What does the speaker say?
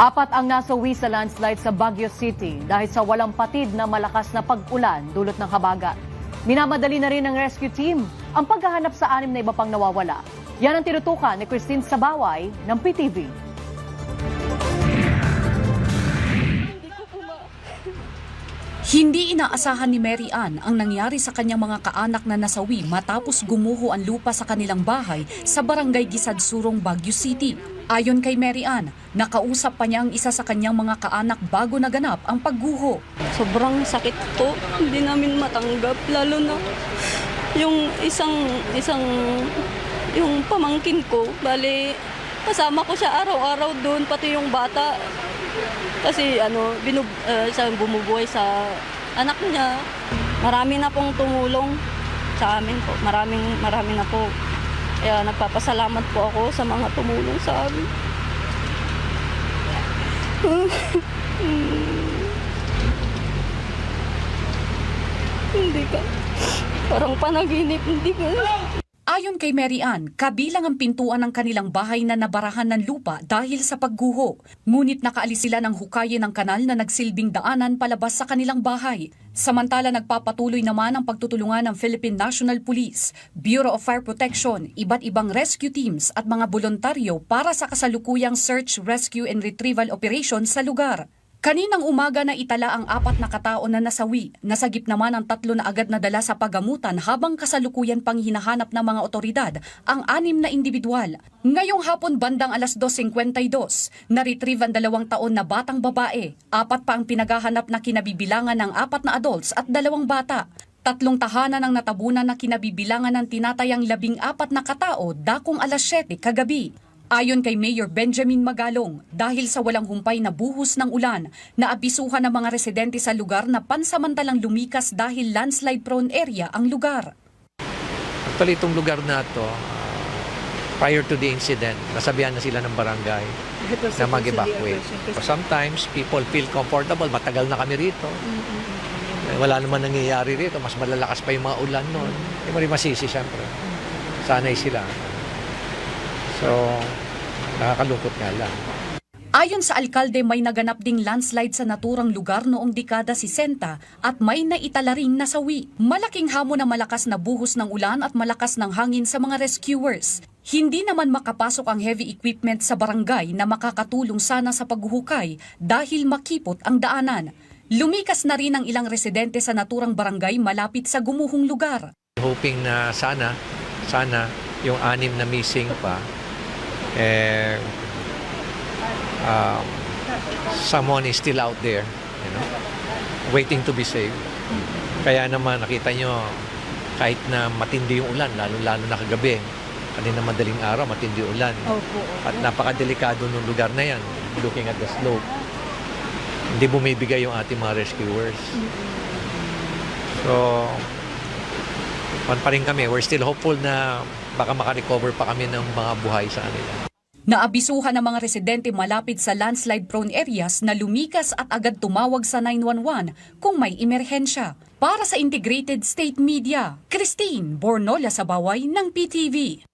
Apat ang nasawi sa landslide sa Baguio City dahil sa walang patid na malakas na pag-ulan dulot ng habagat. Minamadali na rin ng rescue team ang paghahanap sa 6 na iba pang nawawala. Yan ang tinutukan ni Christine Sabaway ng PTV. Hindi inaasahan ni Mary Ann ang nangyari sa kanyang mga kaanak na nasawi matapos gumuho ang lupa sa kanilang bahay sa Barangay Gisadsurong, Baguio City. Ayon kay Mary Ann, nakausap pa niya ang isa sa kanyang mga kaanak bago naganap ang pagguho. Sobrang sakit po, hindi namin matanggap, lalo na yung yung pamangkin ko, bali kasama ko siya araw-araw doon, pati yung bata. Kasi siya bumubuhay sa anak niya. Marami na pong tumulong sa amin po, marami na po. Kaya nagpapasalamat po ako sa mga tumulong sa amin. Hindi ka. Parang panaginip, hindi ka. Ayon kay Mary Ann, kabilang ang pintuan ng kanilang bahay na nabarahan ng lupa dahil sa pagguho. Ngunit nakaalis sila ng hukayin ng kanal na nagsilbing daanan palabas sa kanilang bahay. Samantala nagpapatuloy naman ang pagtutulungan ng Philippine National Police, Bureau of Fire Protection, iba't ibang rescue teams at mga voluntaryo para sa kasalukuyang search, rescue and retrieval operation sa lugar. Kaninang umaga na itala ang 4 na katao na nasawi. Nasagip naman ang 3 na agad na dala sa pagamutan habang kasalukuyan pang hinahanap ng mga otoridad ang 6 na individual. Ngayong hapon bandang alas 2:52, na-retrieve ang 2 taon na batang babae. 4 pa ang pinaghahanap na kinabibilangan ng 4 na adults at 2 bata. 3 tahanan ang natabunan na kinabibilangan ng tinatayang 14 na katao dakong alas 7 kagabi. Ayon kay Mayor Benjamin Magalong, dahil sa walang humpay na buhos ng ulan, naabisuhan ng mga residente sa lugar na pansamantalang lumikas dahil landslide-prone area ang lugar. Actually, itong lugar na to, prior to the incident, nasabihan na sila ng barangay na mag-evacuate. Sometimes, people feel comfortable. Matagal na kami rito. Wala naman nangyayari rito. Mas malalakas pa yung mga ulan noon. Hindi mo rin masisi, siyempre. Sanay sila. So, nakakalungkot nga lang. Ayon sa alkalde, may naganap ding landslide sa naturang lugar noong dekada 60 at may naitala ring nasawi. Malaking hamon na malakas na buhos ng ulan at malakas ng hangin sa mga rescuers. Hindi naman makapasok ang heavy equipment sa barangay na makakatulong sana sa paghuhukay dahil makipot ang daanan. Lumikas na rin ang ilang residente sa naturang barangay malapit sa gumuhong lugar. Hoping na sana yung 6 na missing pa, someone is still out there, waiting to be saved. Kaya naman nakita nyo, kahit na matindi yung ulan, lalo na kagabi, kanina madaling araw, matindi yung ulan. At napakadelikado ng lugar na yan, looking at the slope. Hindi bumibigay yung ating mga rescuers. So, pa rin kami. We're still hopeful na baka makarecover pa kami ng mga buhay sa kanila. Naabisuhan ng mga residente malapit sa landslide-prone areas na lumikas at agad tumawag sa 911 kung may emerhensya. Para sa Integrated State Media, Christine Bornola Sabaway ng PTV.